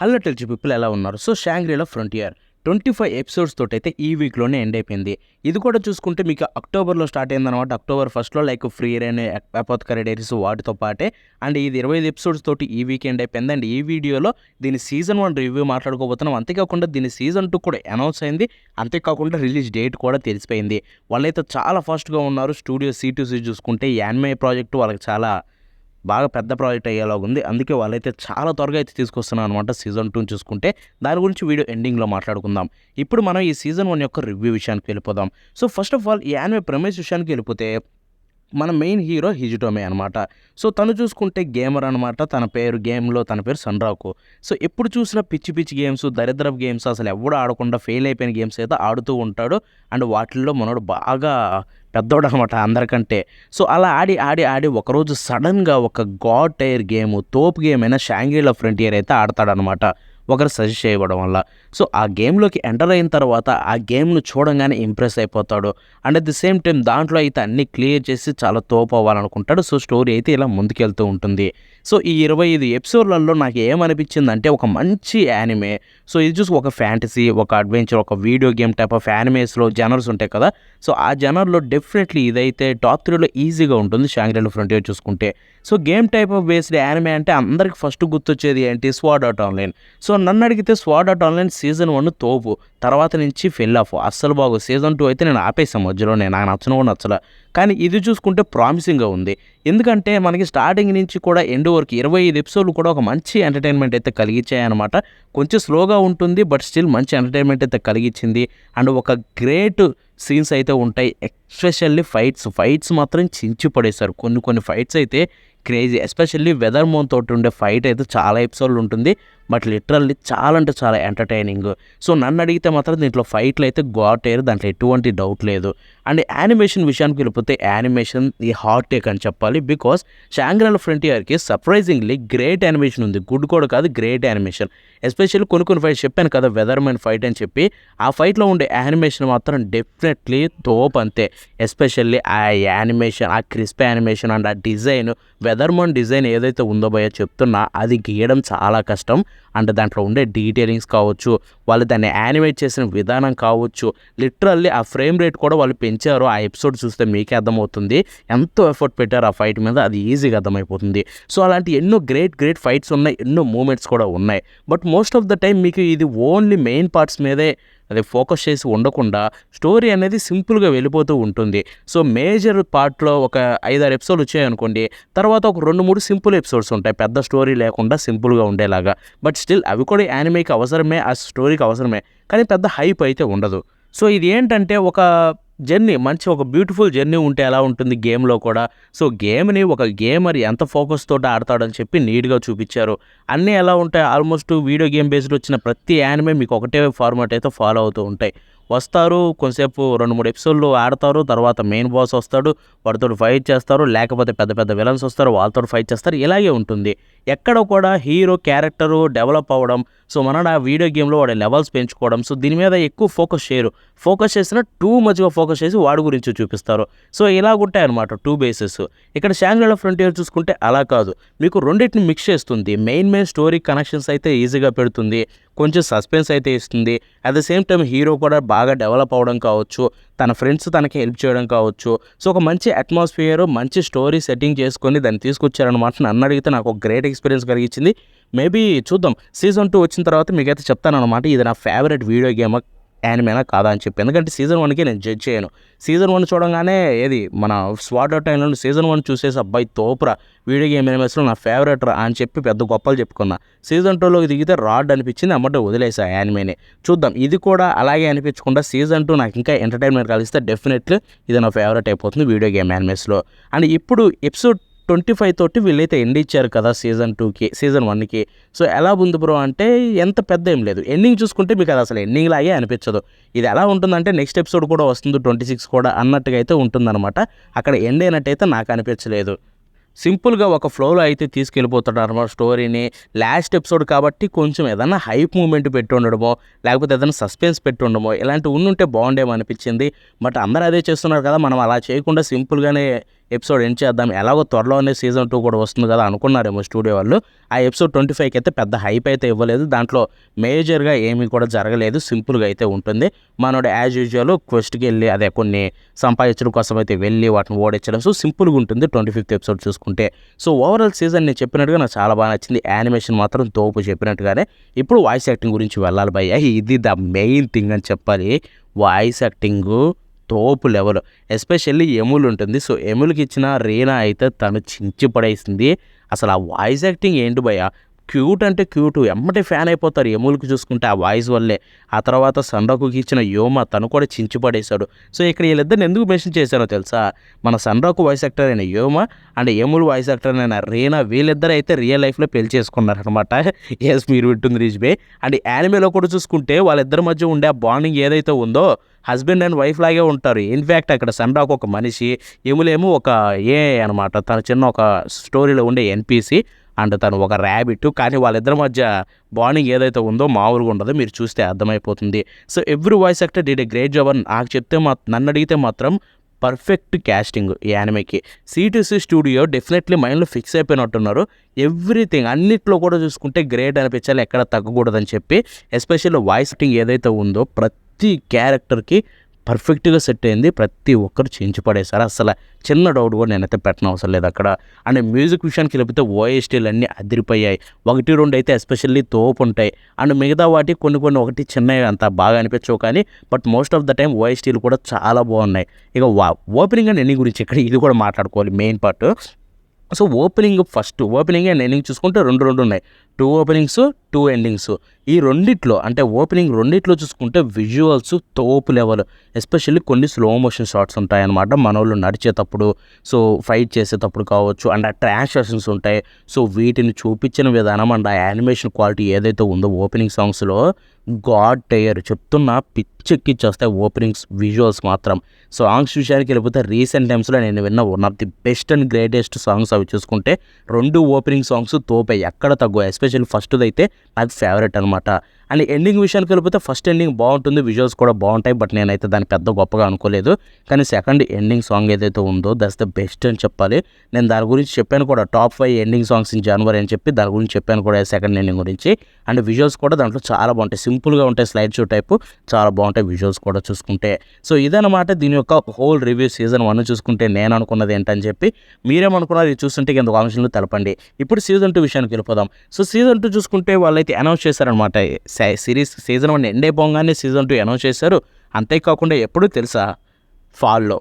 Hello టెల్చి people ఎలా ఉన్నారు? So షాంగ్రీలా frontier 25 episodes తోటైతే ఈ వీక్లోనే ఎండ్ అయిపోయింది. ఇది కూడా చూసుకుంటే మీకు అక్టోబర్లో స్టార్ట్ అయిందనమాట. అక్టోబర్ 1లో like Frieren, Apothecary Diaries వాటితో పాటే అండ్ ఇది 25 ఎపిసోడ్స్ తోటి ఈ వీక్ ఎండ్ అయిపోయింది. అండ్ ఈ వీడియోలో దీని సీజన్ 1 రివ్యూ మాట్లాడుకోబోతున్నాం. అంతేకాకుండా దీని సీజన్ 2 కూడా అనౌన్స్ అయింది. అంతేకాకుండా రిలీజ్ డేట్ కూడా తెలిసిపోయింది. వాళ్ళైతే చాలా ఫాస్ట్గా ఉన్నారు. స్టూడియో C2C చూసుకుంటే యానిమే ప్రాజెక్టు వాళ్ళకి చాలా బాగా పెద్ద ప్రాజెక్ట్ అయ్యేలాగా ఉంది. అందుకే వాళ్ళైతే చాలా త్వరగా అయితే తీసుకొస్తున్నారు అనమాట సీజన్ 2 చూసుకుంటే. దాని గురించి వీడియో ఎండింగ్లో మాట్లాడుకుందాం. ఇప్పుడు మనం ఈ సీజన్ 1 యొక్క రివ్యూ విషయానికి వెళ్ళిపోదాం. సో ఫస్ట్ ఆఫ్ ఆల్ ఈ యానిమే ప్రెమిస్ విషయానికి వెళ్ళిపోతే మన మెయిన్ హీరో హిజిటోమే అనమాట. సో తను చూసుకుంటే గేమర్ అనమాట. తన పేరు సన్రాకు. సో ఎప్పుడు చూసినా పిచ్చి పిచ్చి గేమ్స్, దరిద్రపు గేమ్స్, అసలు ఎవడు ఆడకుండా ఫెయిల్ అయిపోయిన గేమ్స్ అయితే ఆడుతూ ఉంటాడు. అండ్ వాటిల్లో మనోడు బాగా పెద్దోడు అనమాట అందరికంటే. సో అలా ఆడి ఒకరోజు సడన్గా ఒక గాడ్ టైర్ గేమ్, తోపు గేమ్ అయిన షాంగ్రీలా ఫ్రంటియర్ అయితే ఆడతాడనమాట ఒకరు సజెస్ట్ చేయడం వల్ల. సో ఆ గేమ్లోకి ఎంటర్ అయిన తర్వాత ఆ గేమ్ను చూడంగానే ఇంప్రెస్ అయిపోతాడు. And at the same time దాంట్లో అయితే అన్నీ క్లియర్ చేసి చాలా తోపు అవ్వాలనుకుంటాడు. సో స్టోరీ అయితే ఇలా ముందుకెళ్తూ ఉంటుంది. సో ఈ 25 ఎపిసోడ్లలో నాకు ఏమనిపించిందంటే ఒక మంచి యానిమే. సో ఇది చూసి ఒక ఫ్యాంటసీ, ఒక అడ్వెంచర్, ఒక వీడియో గేమ్ టైప్ ఆఫ్ యానిమేస్లో జనర్స్ ఉంటాయి కదా. సో ఆ జనర్లో డెఫినెట్లీ ఇదైతే టాప్ 3లో ఈజీగా ఉంటుంది షాంగ్రీలా ఫ్రంటియర్ చూసుకుంటే. So game type of based anime అంటే అందరికి ఫస్ట్ గుర్తొచ్చేది ఏంటి? Sword art online. సో నన్ను అడిగితే స్వార్డ్ ఆర్ట్ ఆన్లైన్ సీజన్ 1 తోపు, తర్వాత నుంచి ఫెల్ ఆఫ్, అస్సలు బాగు. సీజన్ 2 అయితే నేను ఆపేసాను మధ్యలోనే, నాకు నచ్చను కూడా నచ్చల. కానీ ఇది చూసుకుంటే ప్రామిసింగ్గా ఉంది. ఎందుకంటే మనకి స్టార్టింగ్ నుంచి కూడా ఎండ్ వరకు 25 ఎపిసోడ్లు కూడా ఒక మంచి ఎంటర్టైన్మెంట్ అయితే కలిగించాయన్నమాట. కొంచెం స్లోగా ఉంటుంది బట్ స్టిల్ మంచి ఎంటర్టైన్మెంట్ అయితే కలిగించింది. అండ్ ఒక గ్రేట్ సీన్స్ అయితే ఉంటాయి. ఎస్పెషల్లీ ఫైట్స్ మాత్రం చించి పడేశారు. కొన్ని ఫైట్స్ అయితే క్రేజీ. ఎస్పెషల్లీ వెదర్ మోన్ తోటి ఉండే ఫైట్ అయితే చాలా ఎపిసోడ్లు ఉంటుంది. బట్ లిటరల్లీ చాలా అంటే చాలా ఎంటర్టైనింగ్. సో నన్ను అడిగితే మాత్రం దీంట్లో ఫైట్లు అయితే గాట్ అయ్యారు, దాంట్లో ఎటువంటి డౌట్ లేదు. అండ్ యానిమేషన్ విషయానికి వెళ్ళిపోతే యానిమేషన్ ఈ హాట్ టేక్ అని చెప్పాలి. బికాస్ షాంగ్రీలా ఫ్రంటియర్కి సర్ప్రైజింగ్లీ గ్రేట్ యానిమేషన్ ఉంది. గుడ్ కూడా కాదు, గ్రేట్ యానిమేషన్. ఎస్పెషల్లీ కొన్ని ఫైట్స్ చెప్పాను కదా వెదర్మెన్ ఫైట్ అని చెప్పి, ఆ ఫైట్లో ఉండే యానిమేషన్ మాత్రం డెఫినెట్లీ తోపు అంతే. ఎస్పెషల్లీ ఆ యానిమేషన్, ఆ క్రిస్ప్ యానిమేషన్ అండ్ ఆ డిజైన్, వెదర్మెన్ డిజైన్ ఏదైతే ఉందో భయ చెప్తున్నా, అది గీయడం చాలా కష్టం. అంటే దాంట్లో ఉండే డీటెయిలింగ్స్ కావచ్చు, వాళ్ళు దాన్ని యానిమేట్ చేసిన విధానం కావచ్చు, లిటరల్లీ ఆ ఫ్రేమ్ రేట్ కూడా వాళ్ళు పెంచారు. ఆ ఎపిసోడ్ చూస్తే మీకే అర్థమవుతుంది ఎంతో ఎఫర్ట్ పెట్టారు ఆ ఫైట్ మీద, అది ఈజీగా అర్థమైపోతుంది. సో అలాంటి ఎన్నో గ్రేట్ ఫైట్స్ ఉన్నాయి, ఎన్నో మూమెంట్స్ కూడా ఉన్నాయి. But most of the time మీకు ఇది ఓన్లీ మెయిన్ పార్ట్స్ మీదే అది ఫోకస్ చేసి ఉండకుండా స్టోరీ అనేది సింపుల్గా వెళ్ళిపోతూ ఉంటుంది. సో మేజర్ పార్ట్లో ఒక 5-6 ఎపిసోడ్లు వచ్చాయనుకోండి, తర్వాత ఒక 2-3 సింపుల్ ఎపిసోడ్స్ ఉంటాయి పెద్ద స్టోరీ లేకుండా సింపుల్గా ఉండేలాగా. బట్ స్టిల్ అవి కూడా యానిమేకి అవసరమే, ఆ స్టోరీకి అవసరమే, కానీ పెద్ద హైప్ అయితే ఉండదు. సో ఇది ఏంటంటే ఒక జర్నీ, మంచి ఒక బ్యూటిఫుల్ జర్నీ ఉంటే ఎలా ఉంటుంది గేమ్లో కూడా. సో గేమ్ని ఒక గేమర్ ఎంత ఫోకస్ తోటి ఆడతాడని చెప్పి నీట్గా చూపించారు. అన్నీ ఎలా ఉంటాయి, ఆల్మోస్ట్ వీడియో గేమ్ బేస్డ్ వచ్చిన ప్రతి యానిమే మీకు ఒకటే ఫార్మాట్ అయితే ఫాలో అవుతూ ఉంటాయి. వస్తారు, కొంతసేపు 2-3 ఎపిసోడ్లు ఆడతారు, తర్వాత మెయిన్ బాస్ వస్తాడు, వాడితో ఫైట్ చేస్తారు, లేకపోతే పెద్ద విలన్స్ వస్తారు, వాళ్ళతో ఫైట్ చేస్తారు. ఇలాగే ఉంటుంది. ఎక్కడ కూడా హీరో క్యారెక్టరు డెవలప్ అవ్వడం, సో మన ఆ వీడియో గేమ్లో వాడి లెవెల్స్ పెంచుకోవడం, సో దీని మీద ఎక్కువ ఫోకస్ చేయరు. ఫోకస్ చేసినా టూ మచ్గా ఫోకస్ చేసి వాడి గురించి చూపిస్తారు. సో ఇలాగుంటాయి అనమాట 2 బేసెస్. ఇక్కడ షాంగ్రీలా ఫ్రంటియర్ చూసుకుంటే అలా కాదు, మీకు రెండింటిని మిక్స్ చేస్తుంది. మెయిన్ స్టోరీ కనెక్షన్స్ అయితే ఈజీగా పెడుతుంది, కొంచెం సస్పెన్స్ అయితే ఇస్తుంది. At the same time hero కూడా బాగా డెవలప్ అవ్వడం కావచ్చు, తన ఫ్రెండ్స్ తనకి హెల్ప్ చేయడం కావచ్చు. సో ఒక మంచి అట్మాస్ఫియర్, మంచి స్టోరీ సెట్టింగ్ చేసుకొని దాన్ని తీసుకొచ్చారనమాట. నన్ను అడిగితే నాకు ఒక గ్రేట్ ఎక్స్పీరియన్స్ కలిగించింది. మేబీ చూద్దాం, సీజన్ 2 వచ్చిన తర్వాత మీకైతే చెప్తానమాట ఇది నా ఫేవరెట్ వీడియో గేమ్ యానిమేనా కాదా అని చెప్పి. ఎందుకంటే సీజన్ 1కి నేను జడ్జ్ చేయను. సీజన్ 1 చూడంగానే ఏది మన స్వార్డ్ ఆర్ట్ టైంలో సీజన్ 1 చూసేసి అబ్బాయి తోపురా, వీడియో గేమ్ యానిమేస్లో నా ఫేవరెట్ రా అని చెప్పి పెద్ద గొప్పలు చెప్పుకున్నా. సీజన్ 2లోకి దిగితే రాడ్ అనిపించింది, అమ్మటే వదిలేసా యానిమేని. చూద్దాం ఇది కూడా అలాగే అనిపించకుండా సీజన్ 2 నాకు ఇంకా ఎంటర్టైన్మెంట్ కలిగిస్తే డెఫినెట్లీ ఇది నా ఫేవరెట్ అయిపోతుంది వీడియో గేమ్ యానిమేస్లో. అండ్ ఇప్పుడు ఎపిసోడ్ 25 తోటి వీళ్ళైతే ఎండ్ ఇచ్చారు కదా సీజన్ 1కి. సో ఎలా ఉంది బ్రో అంటే ఎంత పెద్ద ఏం లేదు. ఎండింగ్ చూసుకుంటే మీకు అది అసలు ఎండింగ్ లాగే అనిపించదు. ఇది ఎలా ఉంటుందంటే నెక్స్ట్ ఎపిసోడ్ కూడా వస్తుంది 26 కూడా అన్నట్టుగా అయితే ఉంటుందన్నమాట. అక్కడ ఎండ్ అయినట్టయితే నాకు అనిపించలేదు. సింపుల్గా ఒక ఫ్లోలో అయితే తీసుకెళ్ళిపోతాడు అనమాట స్టోరీని. లాస్ట్ ఎపిసోడ్ కాబట్టి కొంచెం ఏదైనా హైప్ మూమెంట్ పెట్టి ఉండడమో, లేకపోతే ఏదైనా సస్పెన్స్ పెట్టి ఉండడమో ఇలాంటివి ఉండుంటే బాగుండేమో అనిపించింది. బట్ అందరూ అదే చేస్తున్నారు కదా, మనం అలా చేయకుండా సింపుల్గానే ఎపిసోడ్ ఎండ్ చేద్దాం, ఎలాగో త్వరలోనే సీజన్ 2 కూడా వస్తుంది కదా అనుకున్నారేమో స్టూడియో వాళ్ళు. ఆ ఎపిసోడ్ 25కి అయితే పెద్ద హైప్ అయితే ఇవ్వలేదు, దాంట్లో మేజర్గా ఏమీ కూడా జరగలేదు, సింపుల్గా అయితే ఉంటుంది. మనోడు యాజ్ యూజువల్ క్వెస్ట్కి వెళ్ళి అదే కొన్ని సంపాదించడం కోసం అయితే వెళ్ళి వాటిని ఓడించడం, సో సింపుల్గా ఉంటుంది 25th ఎపిసోడ్ చూసుకుంటే. సో ఓవరాల్ సీజన్ నేను చెప్పినట్టుగా నాకు చాలా బాగా నచ్చింది. యానిమేషన్ మాత్రం తోపు చెప్పినట్టుగానే. ఇప్పుడు వాయిస్ యాక్టింగ్ గురించి వెళ్ళాలి భయ్య, ఇది ద మెయిన్ థింగ్ అని చెప్పాలి. వాయిస్ యాక్టింగ్ తోపు లెవెల్, ఎస్పెషల్లీ ఎముల్ ఉంటుంది. సో ఎముల్కి ఇచ్చిన రీనా అయితే తను చించి పడేసింది. అసలు ఆ వాయిస్ యాక్టింగ్ ఏంటి భయ్య, క్యూట్ అంటే క్యూట్, ఎమ్మటే ఫ్యాన్ అయిపోతారు ఎముల్కి చూసుకుంటే ఆ వాయిస్ వల్లే. ఆ తర్వాత సన్రాకుకి ఇచ్చిన యోమా తను కూడా చించి పడేశాడు. సో ఇక్కడ వీళ్ళిద్దరిని ఎందుకు మెన్షన్ చేశానో తెలుసా, మన సన్రాకు వాయిస్ యాక్టర్ అయిన యోమా అండ్ ఎముల్ వాయిస్ యాక్టర్ అయిన రీనా, వీళ్ళిద్దరు అయితే రియల్ లైఫ్లో పెళ్లి చేసుకున్నారనమాట. ఎస్, మీరు వింటుంది రిజ్బే. అండ్ యానిమేలో కూడా చూసుకుంటే వాళ్ళిద్దరి మధ్య ఉండే ఆ బాండింగ్ ఏదైతే ఉందో హస్బెండ్ అండ్ వైఫ్ లాగే ఉంటారు. ఇన్ఫ్యాక్ట్ అక్కడ సన్రాకు ఒక మనిషి, ఎములేమో ఒక అనమాట, తన చిన్న ఒక స్టోరీలో ఉండే ఎన్పిసి అండ్ తను ఒక ర్యాబిట్. కానీ వాళ్ళిద్దరి మధ్య బాండింగ్ ఏదైతే ఉందో మామూలుగా ఉండదు, మీరు చూస్తే అర్థమైపోతుంది. So every voice actor did a great job అని నాకు చెప్తే నన్ను అడిగితే మాత్రం పర్ఫెక్ట్ క్యాస్టింగ్ ఈ యానిమేకి. C2C స్టూడియో డెఫినెట్లీ మైండ్లో ఫిక్స్ అయిపోయినట్టున్నారు. ఎవ్రీథింగ్ అన్నిట్లో కూడా చూసుకుంటే గ్రేట్ అనిపించాలి, ఎక్కడ తగ్గకూడదని చెప్పి. ఎస్పెషల్లీ వాయిస్ యాక్టింగ్ ఏదైతే ఉందో ప్రతి క్యారెక్టర్కి పర్ఫెక్ట్గా సెట్ అయింది. ప్రతి ఒక్కరు చించి పడేశారు, అసలు చిన్న డౌట్ కూడా నేనైతే పెట్టిన అవసరం లేదు అక్కడ. అండ్ మ్యూజిక్ విషయానికి వెళ్ళిపోతే OSTలు అన్నీ అదిరిపోయాయి. 1-2 అయితే ఎస్పెషల్లీ తోపు ఉంటాయి. అండ్ మిగతా వాటి కొన్ని ఒకటి చిన్నవి అంత బాగా అనిపించవు, కానీ but most of the time OSTలు కూడా చాలా బాగున్నాయి. ఇక ఓపెనింగ్ అండ్ ఎండింగ్ గురించి ఇక్కడ ఇది కూడా మాట్లాడుకోవాలి, main part. So opening and ending చూసుకుంటే రెండు ఉన్నాయి. 2 ఓపెనింగ్స్ 2 ఎండింగ్స్. ఈ రెండిట్లో అంటే ఓపెనింగ్ రెండిట్లో చూసుకుంటే విజువల్స్ తోపు లెవెల్, ఎస్పెషల్లీ కొన్ని స్లో మోషన్ షాట్స్ ఉంటాయన్నమాట మనోళ్ళు నడిచేటప్పుడు, సో ఫైట్ చేసేటప్పుడు కావచ్చు, అండ్ ఆ ట్రాన్సాక్షన్స్ ఉంటాయి. సో వీటిని చూపించిన విధానం అండ్ ఆ యానిమేషన్ క్వాలిటీ ఏదైతే ఉందో ఓపెనింగ్ సాంగ్స్లో గాడ్ టైర్ చెప్తున్నా, పిచ్చెక్కిచ్చేస్తాయి ఓపెనింగ్స్ విజువల్స్ మాత్రం. సాంగ్స్ విషయానికి వెళ్ళిపోతే రీసెంట్ టైమ్స్లో నేను విన్న one of the best and greatest songs అవి చూసుకుంటే 2 ఓపెనింగ్ సాంగ్స్ తోపే, ఎక్కడ తక్కువ. ఎస్పెషల్లీ ఫస్ట్ది అయితే నాకు ఫేవరెట్ అనమాట. అండ్ ఎండింగ్ విషయానికి వెళ్ళిపోతే ఫస్ట్ ఎండింగ్ బాగుంటుంది, విజువల్స్ కూడా బాగుంటాయి, బట్ నేనైతే దాన్ని పెద్ద గొప్పగా అనుకోలేదు. కానీ సెకండ్ ఎండింగ్ సాంగ్ ఏదైతే ఉందో దట్స్ ద బెస్ట్ అని చెప్పాలి. నేను దాని గురించి చెప్పాను కూడా, top 5 ending songs in January అని చెప్పి దాని గురించి చెప్పాను కూడా సెకండ్ ఎండింగ్ గురించి. అండ్ విజువల్స్ కూడా దాంట్లో చాలా బాగుంటాయి, సింపుల్గా ఉంటాయి, స్లైడ్ షో టైపు, చాలా బాగుంటాయి విజువల్స్ కూడా చూసుకుంటే. సో ఇదన్నమాట దీని యొక్క హోల్ రివ్యూ. సీజన్ 1 చూసుకుంటే నేను అనుకున్నది ఏంటని చెప్పి మీరేమనుకున్నారు ఇది చూస్తుంటే కింద కామెంట్స్లో తెలపండి. ఇప్పుడు సీజన్ 2 విషయానికి వెళ్ళిపోదాం. సో సీజన్ 2 చూసుకుంటే వాళ్ళైతే అనౌన్స్ చేశారనమాట, సిరీస్ సీజన్ 1 ఎండ్ అయిపోగానే సీజన్ 2 అనౌన్స్ చేశారు. అంతేకాకుండా ఎప్పుడు తెలుసా, ఫాల్లో.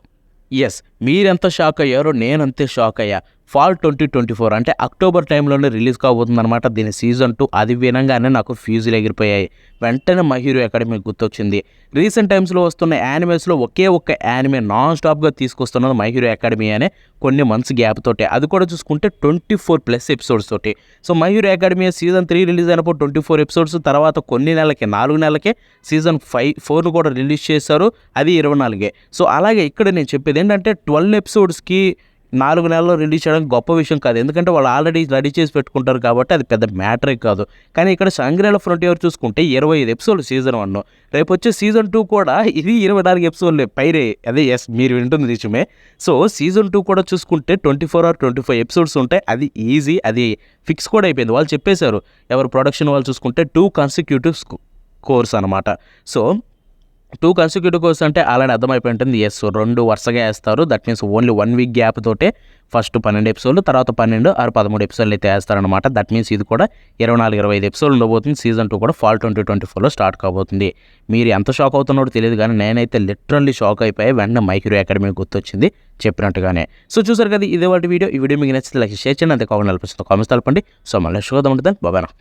ఎస్, మీరెంత షాక్ అయ్యారో నేనంతే షాక్ అయ్యా. ఫాల్ 2024 అంటే అక్టోబర్ టైంలోనే రిలీజ్ కాబోతుందన్నమాట దీని సీజన్ 2. అది వినంగానే నాకు ఫ్యూజులు ఎగిరిపోయాయి. వెంటనే మై హీరో అకాడమీ గుర్తొచ్చింది. రీసెంట్ టైమ్స్లో వస్తున్న యానిమేస్లో ఒకే ఒక్క యానిమే నాన్ స్టాప్గా తీసుకొస్తున్నది మై హీరో అకాడమీ అనే కొన్ని మంత్స్ గ్యాప్ తోటి, అది కూడా చూసుకుంటే 24+ ఎపిసోడ్స్ తోటి. So my hero academy season 3 release అయినప్పుడు 24 ఎపిసోడ్స్, తర్వాత కొన్ని నెలలకే 4 నెలలకే సీజన్ 4 కూడా రిలీజ్ చేశారు, అది 24. సో అలాగే ఇక్కడ నేను చెప్పేది ఏంటంటే 12 ఎపిసోడ్స్కి 4 నెలల్లో రిలీజ్ చేయడం గొప్ప విషయం కాదు, ఎందుకంటే వాళ్ళు ఆల్రెడీ రెడీ చేసి పెట్టుకుంటారు కాబట్టి అది పెద్ద మ్యాటరే కాదు. కానీ ఇక్కడ షాంగ్రీ-లా ఫ్రంటియర్ చూసుకుంటే 25 ఎపిసోడ్లు సీజన్ 1, రేపు వచ్చే సీజన్ 2 కూడా ఇది 24 ఎపిసోడ్లే పైరే. అదే ఎస్, మీరు వింటుంది నిజమే. సో సీజన్ 2 కూడా చూసుకుంటే 24 or 25 ఎపిసోడ్స్ ఉంటాయి, అది ఈజీ, అది ఫిక్స్ కూడా అయిపోయింది. వాళ్ళు చెప్పేశారు, ఎవరు ప్రొడక్షన్ వాళ్ళు చూసుకుంటే 2 కన్సిక్యూటివ్ కోర్స్ అనమాట. సో 2 కన్సిక్యూటివ్ కోర్స్ అంటే ఆల్రెడీ అర్థమైపోయి ఉంటుంది. ఎస్, 2 వరుసగా వేస్తారు, that means only 1 week gap తోటే ఫస్ట్ 12 ఎపిసోడ్లు, తర్వాత 12 or 13 ఎపిసోడ్లు అయితే వేస్తారనమాట. దట్ మీన్స్ ఇది కూడా 24-25 ఎపిసోడ్లు ఉండబోతుంది. సీజన్ 2 కూడా ఫాల్ 2024లో స్టార్ట్ కాబోతుంది. మీరు ఎంత షాక్ అవుతున్నారో తెలియదు, కానీ నేనైతే లిటరల్లీ షాక్ అయిపోయి వెంటనే మై హీరో అకాడమీ గుర్తొచ్చింది చెప్పినట్టుగానే. సో చూసారు కదా, ఇదే వాటి వీడియో. ఈ వీడియో మీకు నచ్చితే లైక్ షేర్ చేయండి, అంతే కాకుండా కామెంట్స్ తెలపండి. సో మళ్ళీ షో ఉంటుంది, బాబాయ్.